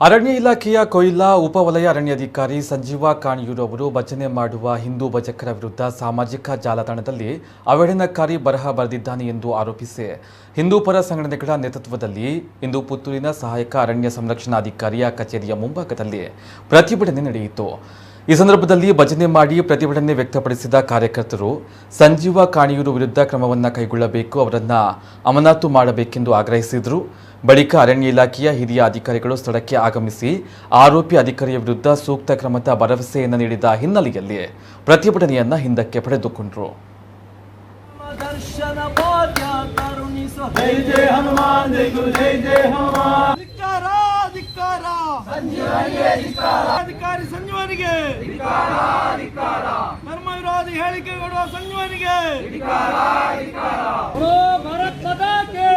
ಅರಣ್ಯ ಇಲಾಖೆಯ ಕೊಯ್ಲಾ ಉಪವಲಯ ಅರಣ್ಯಾಧಿಕಾರಿ ಸಂಜೀವ ಕಾಣಿಯೂರು ಅವರು ಭಜನೆ ಮಾಡುವ ಹಿಂದೂ ಭಜಕರ ವಿರುದ್ಧ ಸಾಮಾಜಿಕ ಜಾಲತಾಣದಲ್ಲಿ ಅವಹೇಳನಕಾರಿ ಬರಹ ಬರೆದಿದ್ದಾನೆ ಎಂದು ಆರೋಪಿಸಿ ಹಿಂದೂ ಪರ ಸಂಘಟನೆಗಳ ನೇತೃತ್ವದಲ್ಲಿ ಇಂದು ಪುತ್ತೂರಿನ ಸಹಾಯಕ ಅರಣ್ಯ ಸಂರಕ್ಷಣಾಧಿಕಾರಿಯ ಕಚೇರಿಯ ಮುಂಭಾಗದಲ್ಲಿ ಪ್ರತಿಭಟನೆ ನಡೆಯಿತು. ಈ ಸಂದರ್ಭದಲ್ಲಿ ಭಜನೆ ಮಾಡಿ ಪ್ರತಿಭಟನೆ ವ್ಯಕ್ತಪಡಿಸಿದ ಕಾರ್ಯಕರ್ತರು ಸಂಜೀವ ಕಾಣಿಯೂರು ವಿರುದ್ಧ ಕ್ರಮವನ್ನು ಕೈಗೊಳ್ಳಬೇಕು, ಅವರನ್ನು ಅಮಾನತು ಮಾಡಬೇಕೆಂದು ಆಗ್ರಹಿಸಿದರು. ಬಳಿಕ ಅರಣ್ಯ ಇಲಾಖೆಯ ಹಿರಿಯ ಅಧಿಕಾರಿಗಳು ಸ್ಥಳಕ್ಕೆ ಆಗಮಿಸಿ ಆರೋಪಿ ಅಧಿಕಾರಿಯ ವಿರುದ್ಧ ಸೂಕ್ತ ಕ್ರಮದ ಭರವಸೆಯನ್ನು ನೀಡಿದ ಹಿನ್ನೆಲೆಯಲ್ಲಿ ಪ್ರತಿಭಟನೆಯನ್ನು ಹಿಂದಕ್ಕೆ ಪಡೆದುಕೊಂಡರು. ಧರ್ಮ ವಿರೋಧಿ ಹೇಳಿಕೆ ಕೊಡುವ ಸಂಜೀವನಿಗೆ ಭಾರತ್ ಮಾತಾ ಕಿ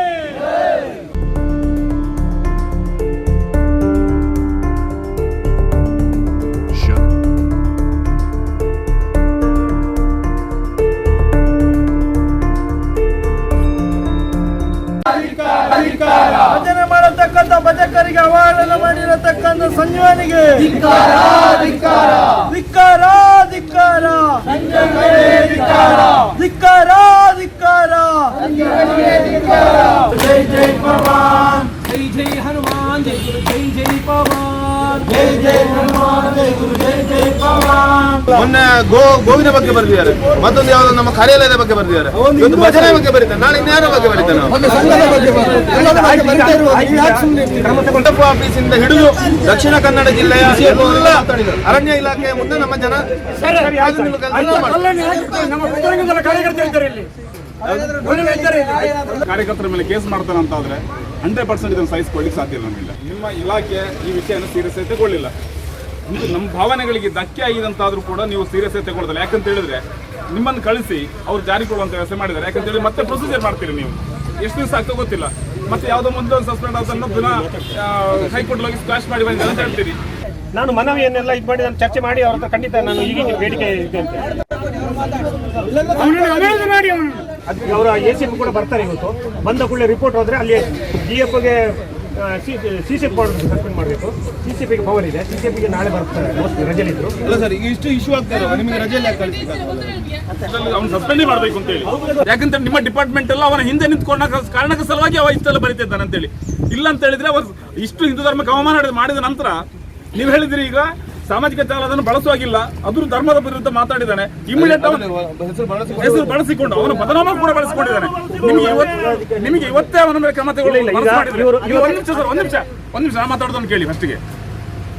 ಭಜನೆ ಮಾಡತಕ್ಕಂಥ ಭಜಕರಿಗೆ ಅವಹೇಳನ ಮಾಡಿರತಕ್ಕಂಥ ಸಂಜೀವನಿಗೆ ಧಿಕ್ಕಾರ ಧಿಕ್ಕಾರ ಧಿಕ್ಕಾರ ಧಿಕ್ಕಾರ ಧಿಕ್ಕಾರ ಧಿಕ್ಕಾರ ಜೈ ಜೈ ಪವನ್ ಜೈ ಜೈ ಹನುಮಾನ್ ಜೈ ಗುರು ಜೈ ಜೈ ಪವನ್ ಜೈ ಜೈ ಹನುಮಾನ್ ಜೈ ಗುರು ಜೈ ಜೈ ಪವನ್. ಮೊನ್ನೆ ಗೋವಿನ ಬಗ್ಗೆ ಬರೆದಿದ್ದಾರೆ, ಮತ್ತೊಂದು ಯಾವುದೋ ನಮ್ಮ ಕಾರ್ಯಾಲಯದ ಬಗ್ಗೆ ಬರೆದಿದ್ದಾರೆ, ಒಂದು ಭಜನೆ ಬಗ್ಗೆ ಬರೀತಾರೆ, ನಾಳೆ ಇನ್ಯಾರ ಬಗ್ಗೆ ಬರೀತಾನೆ. ಆಫೀಸಿಂದ ಹಿಡಿದು ದಕ್ಷಿಣ ಕನ್ನಡ ಜಿಲ್ಲೆಯ ಎಲ್ಲ ಅರಣ್ಯ ಇಲಾಖೆಯ ಮುಂದೆ ನಮ್ಮ ಜನ ಕಾರ್ಯಕರ್ತರ ಮೇಲೆ ಕೇಸ್ ಮಾಡ್ತಾನೆ ಅಂತ ಆದ್ರೆ 100% ಇದನ್ನು ಸಹಿಸಿಕೊಳ್ಳಿಕ್ಕೆ ಸಾಧ್ಯ ನಮ್ಮಿಲ್ಲ. ನಿಮ್ಮ ಇಲಾಖೆ ಈ ವಿಷಯನ ಸೀರಿಯಸ್ ಆಗಿ ತಗೊಳ್ಳಿಲ್ಲ. ನಮ್ಮ ಭಾವನೆಗಳಿಗೆ ಧಕ್ಕೆ ಆಗಿದಂತಾದ್ರೂ ಕೂಡ ನೀವು ಸೀರಿಯಸ್ ಆಗಿ ತಗೊಳ್ಳೋದಿಲ್ಲ. ಯಾಕಂತ ಹೇಳಿದ್ರೆ ನಿಮ್ಮನ್ನು ಕಳಿಸಿ ಅವ್ರು ಜಾರಿ ಕೊಡುವಂತ ವ್ಯವಸ್ಥೆ ಮಾಡಿದ್ದಾರೆ. ಯಾಕಂತ ಹೇಳಿ ಮತ್ತೆ ಪ್ರೊಸೀಜರ್ ಮಾಡ್ತೀರಿ ನೀವು, ಎಷ್ಟು ದಿವಸ ಆಗ್ತಾ ಗೊತ್ತಿಲ್ಲ. ಮತ್ತೆ ಯಾವುದೋ ಮುಂದೆ ಒಂದು ಸಸ್ಪೆಂಡ್ ಆದನ್ನು ಪುನಃ ಹೈಕೋರ್ಟ್ ಹೋಗಿ ಸ್ಕ್ವಾಶ್ ಮಾಡಿ ಬಂದಿದೆ ಅಂತ ಹೇಳ್ತೀರಿ. ನಾನು ಮನವಿಯನ್ನೆಲ್ಲ ಇದು ಮಾಡಿ ನಾನು ಚರ್ಚೆ ಮಾಡಿ ಅವ್ರ ಹತ್ರ ಖಂಡಿತ ನಾನು ಈಗಿನ ಬೇಡಿಕೆ ಇದೆ ಅಂತ ಅದಕ್ಕೆ ಅವರ ACM ಕೂಡ ಬರ್ತಾರೆ. ಇವತ್ತು ಬಂದ ಕೂಡಲೇ ರಿಪೋರ್ಟ್ ಹೋದ್ರೆ ಅಲ್ಲಿ DFಗೆ CCF ಸಸ್ಪೆಂಡ್ ಮಾಡಬೇಕು. CCPಗೆ ಪವರ್ ಇದೆ, CCPಗೆ ನಾಳೆ ಬರ್ತಾರೆ ರಜೆಲಿದ್ರು. ಅಲ್ಲ ಸರ್, ಈಗ ಇಷ್ಟು ಇಶ್ಯೂ ಆಗ್ತಾರೆ, ನಿಮಗೆ ರಜೆಯಲ್ಲಿ ಅವ್ನು ಸಸ್ಪೆಂಡ್ ಮಾಡಬೇಕು ಅಂತ ಹೇಳಿ. ಯಾಕಂದ್ರೆ ನಿಮ್ಮ ಡಿಪಾರ್ಟ್ಮೆಂಟ್ ಎಲ್ಲ ಅವನ ಹಿಂದೆ ನಿಂತ್ಕೊಂಡ ಕಾರಣಕ್ಕೆ ಸಲುವಾಗಿ ಅವ ಇಷ್ಟೆಲ್ಲ ಬರೀತಿದ್ದಾನೆ ಅಂತ ಹೇಳಿ. ಇಲ್ಲ ಅಂತ ಹೇಳಿದ್ರೆ ಅವರು ಇಷ್ಟು ಹಿಂದೂ ಧರ್ಮಕ್ಕೆ ಅವಮಾನ ಮಾಡಿದ ನಂತರ ನೀವು ಹೇಳಿದ್ರಿ ಈಗ ಸಾಮಾಜಿಕ ಜಾಲ ಅದನ್ನು ಬಳಸುವಾಗಿಲ್ಲ, ಅದ್ರ ಧರ್ಮದ ವಿರುದ್ಧ ಮಾತಾಡಿದ್ದಾನೆ. ಇಮಿಡಿಯೇಟ್ ಹೆಸರು ಬಳಸಿಕೊಂಡು ಅವನ ಬದನಾಮ ಕೂಡ ಬಳಸಿಕೊಂಡಿದ್ದಾನೆ. ನಿಮಗೆ ಇವತ್ತೇ ಅವನ ಮೇಲೆ ಕ್ರಮ ತಗೊಳ್ಳಿಲ್ಲ. ಒಂದು ನಿಮಿಷ ನಾ ಮಾತಾಡೋದನ್ನು ಕೇಳಿ ಫಸ್ಟಿಗೆ.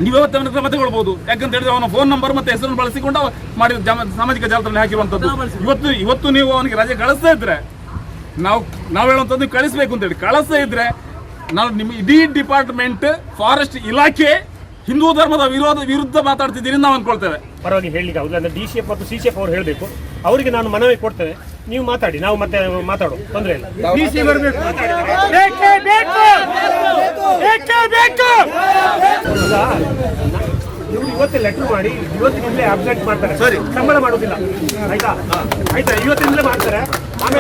ನೀವು ಇವತ್ತೇ ಅವನ ಕ್ರಮ ತಗೊಳ್ಬಹುದು. ಯಾಕಂತ ಹೇಳಿದ್ರೆ ಅವನ ಫೋನ್ ನಂಬರ್ ಮತ್ತೆ ಹೆಸರನ್ನು ಬಳಸಿಕೊಂಡು ಮಾಡಿದ ಸಾಮಾಜಿಕ ಜಾಲತಾಣದಲ್ಲಿ ಹಾಕಿರುವಂತದ್ದು. ಇವತ್ತು ನೀವು ಅವನಿಗೆ ರಜೆ ಕಳಿಸ್ತಾ ಇದ್ರೆ ನಾವು ಹೇಳುವಂಥದ್ದು ನೀವು ಕಳಿಸ್ಬೇಕು ಅಂತ ಹೇಳಿ ಕಳಿಸ್ತಾ ಇದ್ರೆ ನಾವು ನಿಮ್ಮ ಇಡೀ ಡಿಪಾರ್ಟ್ಮೆಂಟ್ ಫಾರೆಸ್ಟ್ ಇಲಾಖೆ ಹಿಂದೂ ಧರ್ಮದ ವಿರುದ್ಧ ಮಾತಾಡ್ತಿದ್ದೀರಿ ನಾವು ಅನ್ಕೊಳ್ತೇವೆ. ಪರವಾಗಿ ಹೇಳಲಿಕ್ಕೆ ಆಗುದಿಲ್ಲ. ಅಂದ್ರೆ DCF ಮತ್ತು CCF ಅವರು ಹೇಳಬೇಕು. ಅವರಿಗೆ ನಾನು ಮನವಿ ಕೊಡ್ತೇನೆ, ನೀವು ಮಾತಾಡಿ, ನಾವು ಮತ್ತೆ ಮಾತಾಡೋ, ತೊಂದರೆ ಇಲ್ಲ. ನೀವು ಇವತ್ತೇ ಲೆಟರ್ ಮಾಡಿ ಇವತ್ತಿನಿಂದಲೇ ಅಬ್ಸೆಂಟ್ ಮಾಡ್ತಾರೆ, ಸಂಬಳ ಮಾಡೋದಿಲ್ಲ. ಆಯ್ತಾ ಇವತ್ತಿನಿಂದಲೇ ಮಾಡ್ತಾರೆ. ಆಮೇಲೆ